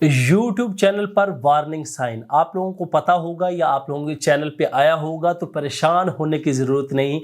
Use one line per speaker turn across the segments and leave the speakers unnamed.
YouTube channel पर warning sign आप लोगों को पता होगा या आप लोगों के चैनल पे आया होगा, तो परेशान होने की ज़रूरत नहीं।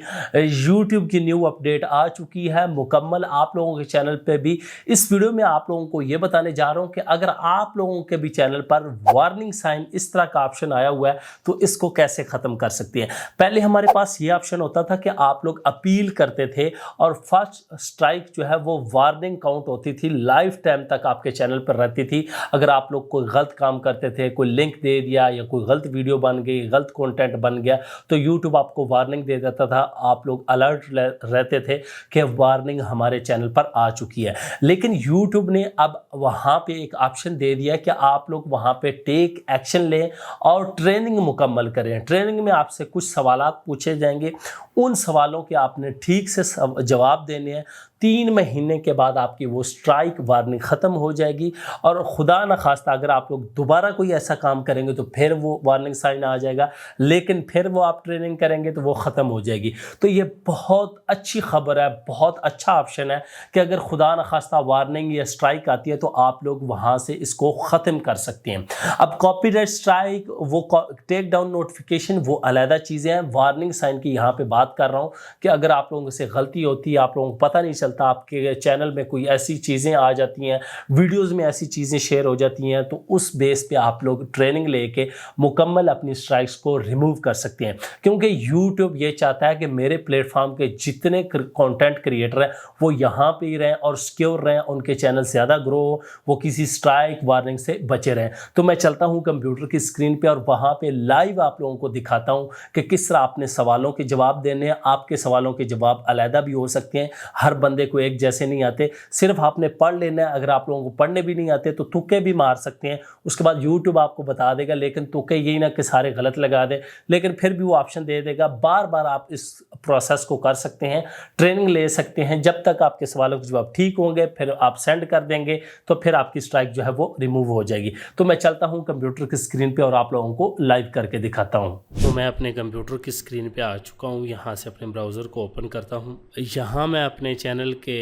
YouTube की न्यू अपडेट आ चुकी है मुकम्मल आप लोगों के चैनल पे भी। इस वीडियो में आप लोगों को ये बताने जा रहा हूँ कि अगर आप लोगों के भी चैनल पर वार्निंग साइन इस तरह का ऑप्शन आया हुआ है तो इसको कैसे ख़त्म कर सकते हैं। पहले हमारे पास ये ऑप्शन होता था कि आप लोग अपील करते थे और फर्स्ट स्ट्राइक जो है वो वार्निंग काउंट होती थी, लाइफ टाइम तक आपके चैनल पर रहती थी। अगर आप लोग कोई गलत काम करते थे, कोई लिंक दे दिया या कोई गलत वीडियो बन गई, गलत कंटेंट बन गया, तो यूट्यूब आपको वार्निंग दे देता था। आप लोग अलर्ट रहते थे कि वार्निंग हमारे चैनल पर आ चुकी है। लेकिन यूट्यूब ने अब वहां पे एक ऑप्शन दे दिया कि आप लोग वहां पे टेक एक्शन लें और ट्रेनिंग मुकम्मल करें। ट्रेनिंग में आपसे कुछ सवालात पूछे जाएंगे, उन सवालों के आपने ठीक से जवाब देने हैं। 3 महीने के बाद आपकी वो स्ट्राइक वार्निंग ख़त्म हो जाएगी और खुदा न खास्ता अगर आप लोग दोबारा कोई ऐसा काम करेंगे तो फिर वो वार्निंग साइन आ जाएगा, लेकिन फिर वो आप ट्रेनिंग करेंगे तो वो ख़त्म हो जाएगी। तो ये बहुत अच्छी खबर है, बहुत अच्छा ऑप्शन है कि अगर खुदा न खास्ता वार्निंग या स्ट्राइक आती है तो आप लोग वहाँ से इसको ख़त्म कर सकते हैं। अब कॉपीराइट स्ट्राइक, वो टेक डाउन नोटिफिकेशन, वो अलहदा चीज़ें हैं। वार्निंग साइन की यहाँ पर बात कर रहा हूँ कि अगर आप लोगों से गलती होती है, आप लोगों को पता नहीं चलता, आपके चैनल में कोई ऐसी चीज़ें आ जाती हैं, वीडियोस में ऐसी चीज़ें शेयर हो जाती हैं, तो उस बेस पे आप लोग ट्रेनिंग लेके मुकम्मल अपनी स्ट्राइक्स को रिमूव कर सकते हैं। क्योंकि यूट्यूब ये चाहता है कि मेरे प्लेटफॉर्म के जितने कंटेंट क्रिएटर हैं वो यहाँ पे ही रहें और सिक्योर रहें, उनके चैनल ज़्यादा ग्रो हो, वो किसी स्ट्राइक वार्निंग से बचे रहें। तो मैं चलता हूँ कंप्यूटर की स्क्रीन पे और वहाँ पे लाइव आप लोगों को दिखाता हूँ कि किस तरह आपने सवालों के जवाब देने हैं। आपके सवालों के जवाब अलहदा भी हो सकते हैं, हर बंदे को एक जैसे नहीं आते, सिर्फ आपने पढ़ लेना है। अगर आप लोगों को पढ़ने भी नहीं आते तो तुक्के भी मार सकते हैं, उसके बाद यूट्यूब आपको बता देगा, लेकिन तुक्के यही ना कि सारे गलत लगा दे, लेकिन फिर भी वो ऑप्शन दे देगा। बार बार आप इस प्रोसेस को कर सकते हैं, ट्रेनिंग ले सकते हैं, जब तक आपके सवालों के जवाब ठीक होंगे फिर आप सेंड कर देंगे तो फिर आपकी स्ट्राइक जो है वो रिमूव हो जाएगी। तो मैं चलता हूँ कंप्यूटर की स्क्रीन पर और आप लोगों को लाइव करके दिखाता हूँ। तो मैं अपने कंप्यूटर की स्क्रीन पर आ चुका हूँ, यहाँ से अपने ब्राउज़र को ओपन करता हूँ। यहाँ मैं अपने चैनल के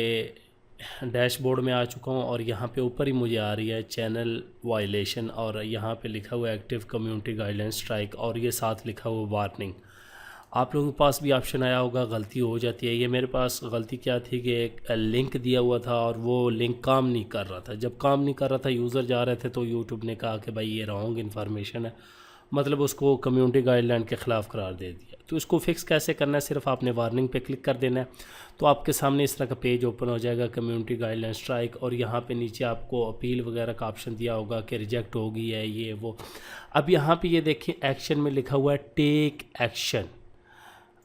डैशबोर्ड में आ चुका हूँ और यहाँ पे ऊपर ही मुझे आ रही है चैनल वायलेशन और यहाँ पे लिखा हुआ है एक्टिव कम्युनिटी गाइडलाइन स्ट्राइक और ये साथ लिखा हुआ वार्निंग। आप लोगों के पास भी ऑप्शन आया होगा गलती हो जाती है। ये मेरे पास गलती क्या थी कि एक लिंक दिया हुआ था और वो लिंक काम नहीं कर रहा था। जब काम नहीं कर रहा था, यूज़र जा रहे थे, तो यूट्यूब ने कहा कि भाई ये रॉन्ग इन्फॉर्मेशन है, मतलब उसको कम्युनिटी गाइडलाइन के ख़िलाफ़ करार दे दिया। तो इसको फिक्स कैसे करना है, सिर्फ आपने वार्निंग पे क्लिक कर देना है तो आपके सामने इस तरह का पेज ओपन हो जाएगा, कम्युनिटी गाइडलाइन स्ट्राइक, और यहाँ पे नीचे आपको अपील वगैरह का ऑप्शन दिया होगा कि रिजेक्ट होगी है ये वो। अब यहाँ पे ये देखें एक्शन में लिखा हुआ है टेक एक्शन।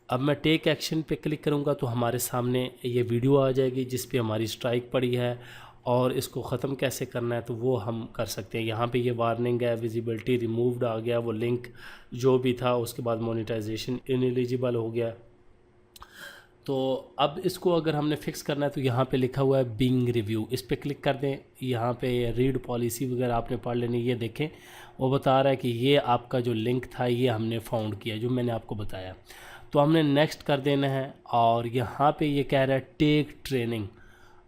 अब मैं टेक एक्शन पे क्लिक करूँगा तो हमारे सामने ये वीडियो आ जाएगी जिस पे हमारी स्ट्राइक पड़ी है और इसको ख़त्म कैसे करना है तो वो हम कर सकते हैं। यहाँ पे ये वार्निंग है, विजिबिलिटी रिमूव्ड आ गया, वो लिंक जो भी था, उसके बाद मोनेटाइजेशन इनएलिजिबल हो गया। तो अब इसको अगर हमने फ़िक्स करना है तो यहाँ पे लिखा हुआ है बिंग रिव्यू, इस पर क्लिक कर दें। यहाँ पे रीड पॉलिसी वगैरह आपने पढ़ लेनी। ये देखें वो बता रहा है कि ये आपका जो लिंक था ये हमने फाउंड किया, जो मैंने आपको बताया। तो हमने नेक्स्ट कर देना है और यहाँ पे ये कह रहा है टेक ट्रेनिंग।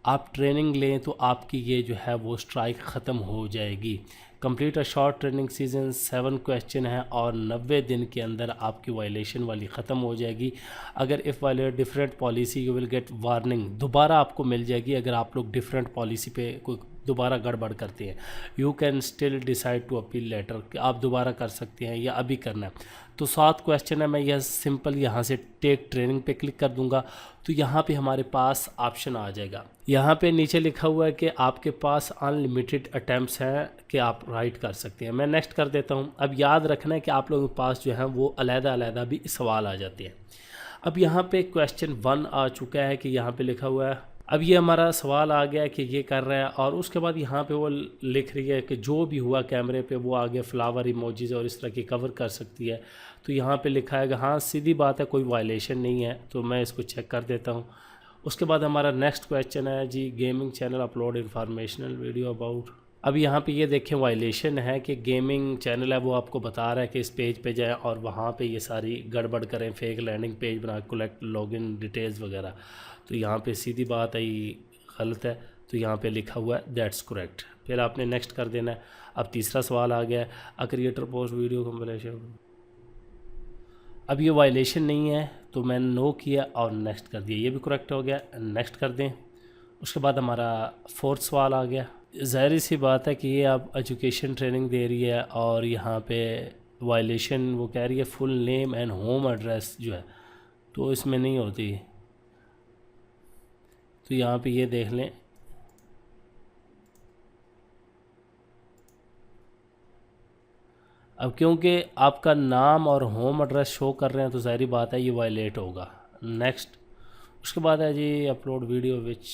आप ट्रेनिंग लें तो आपकी ये जो है वो स्ट्राइक ख़त्म हो जाएगी। Complete a short training season, 7 question है और 90 दिन के अंदर आपकी वायलेशन वाली ख़त्म हो जाएगी। अगर if violate different policy you will get warning, दोबारा आपको मिल जाएगी अगर आप लोग डिफरेंट पॉलिसी पे कोई दोबारा गड़बड़ करते हैं। You can still decide to appeal letter, कि आप दोबारा कर सकते हैं या अभी करना है। तो 7 क्वेश्चन है, मैं यह सिंपल यहाँ से टेक ट्रेनिंग पे क्लिक कर दूंगा तो यहाँ पे हमारे पास ऑप्शन आ जाएगा। यहाँ पे नीचे लिखा हुआ है कि आपके पास अनलिमिटेड अटैम्प्ट्स हैं कि आप राइट कर सकते हैं। मैं नेक्स्ट कर देता हूँ। अब याद रखना है कि आप लोगों के पास जो है वो अलग-अलग भी सवाल आ जाते हैं। अब यहाँ पे क्वेश्चन 1 आ चुका है कि यहाँ पे लिखा हुआ है, अब ये हमारा सवाल आ गया कि ये कर रहा है और उसके बाद यहाँ पे वो लिख रही है कि जो भी हुआ कैमरे पे वो आगे फ्लावर इमोजीज और इस तरह की कवर कर सकती है। तो यहाँ पे लिखा है कि हाँ सीधी बात है, कोई वायलेशन नहीं है, तो मैं इसको चेक कर देता हूँ। उसके बाद हमारा नेक्स्ट क्वेश्चन है जी, gaming channel upload informational video about. अब यहाँ पे ये देखें वायलेशन है कि गेमिंग चैनल है वो आपको बता रहा है कि इस पेज पे जाएं और वहाँ पे ये सारी गड़बड़ करें, फेक लैंडिंग पेज बना कलेक्ट लॉगिन डिटेल्स वगैरह। तो यहाँ पे सीधी बात है ये गलत है, तो यहाँ पे लिखा हुआ है दैट्स करेक्ट। फिर आपने नेक्स्ट कर देना है। अब तीसरा सवाल आ गया है, a creator post video completion, अब ये वायलेशन नहीं है तो मैंने नो किया और नेक्स्ट कर दिया, ये भी करेक्ट हो गया, नेक्स्ट कर दें। उसके बाद हमारा फोर्थ सवाल आ गया, ज़ाहिर सी बात है कि ये आप एजुकेशन ट्रेनिंग दे रही है और यहाँ पे वायलेशन वो कह रही है full name and home address जो है तो इसमें नहीं होती। तो यहाँ पे ये देख लें, अब क्योंकि आपका नाम और होम एड्रेस शो कर रहे हैं तो ज़ाहिर बात है ये वायलेट होगा। नेक्स्ट। उसके बाद है जी upload video which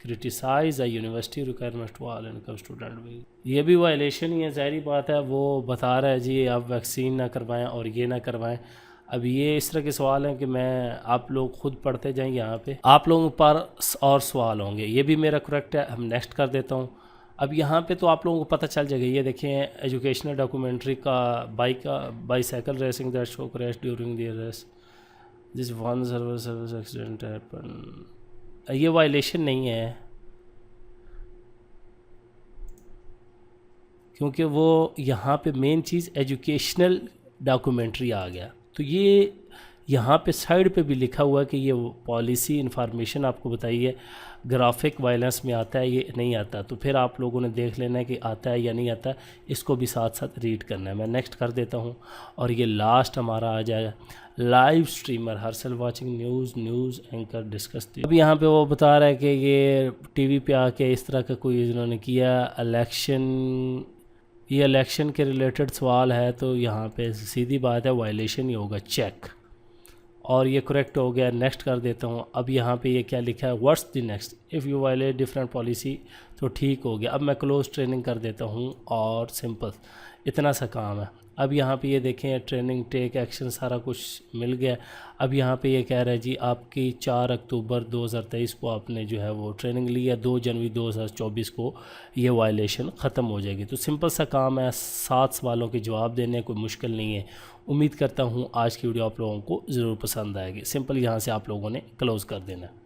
criticize a university requirement to all income student, ये भी वायलेशन ही है, ज़ाहिर बात है वो बता रहा है जी आप वैक्सीन ना करवाएं और ये ना करवाएं। अब ये इस तरह के सवाल हैं कि मैं आप लोग खुद पढ़ते जाएं, यहाँ पे आप लोगों पर और सवाल होंगे, ये भी मेरा करेक्ट है, हम नेक्स्ट कर देता हूँ। अब यहाँ पे तो आप लोगों को पता चल जाएगा, ये देखें एजुकेशनल डॉक्यूमेंट्री का bicycle racing that show crash during the race this one service accident happen, ये वायलेशन नहीं है क्योंकि वो यहाँ पे मेन चीज़ एजुकेशनल डॉक्यूमेंट्री आ गया। तो ये यहाँ पे साइड पे भी लिखा हुआ है कि ये पॉलिसी इंफॉर्मेशन आपको बताइए ग्राफिक वायलेंस में आता है ये नहीं आता, तो फिर आप लोगों ने देख लेना है कि आता है या नहीं आता, इसको भी साथ साथ रीड करना है। मैं नेक्स्ट कर देता हूँ और ये लास्ट हमारा आ जाएगा live streamer harassed watching news anchor discuss. अब यहाँ पे वो बता रहा है कि ये टीवी पे आके इस तरह का कोई इन्होंने किया ये इलेक्शन के रिलेटेड सवाल है, तो यहाँ पे सीधी बात है वायलेशन ही होगा, चेक, और ये करेक्ट हो गया। नेक्स्ट कर देता हूँ। अब यहाँ पे ये क्या लिखा है, what's the next if you violate different policy, तो ठीक हो गया। अब मैं क्लोज ट्रेनिंग कर देता हूँ और सिंपल इतना सा काम है। अब यहाँ पे ये देखें ट्रेनिंग टेक एक्शन सारा कुछ मिल गया। अब यहाँ पे ये कह रहा है जी आपकी 4 अक्टूबर 2023 को आपने जो है वो ट्रेनिंग ली है, 2 जनवरी 2024 को ये वायलेशन ख़त्म हो जाएगी। तो सिंपल सा काम है, 7 सवालों के जवाब देने, कोई मुश्किल नहीं है। उम्मीद करता हूँ आज की वीडियो आप लोगों को ज़रूर पसंद आएगी। सिंपल यहाँ से आप लोगों ने क्लोज़ कर देना है।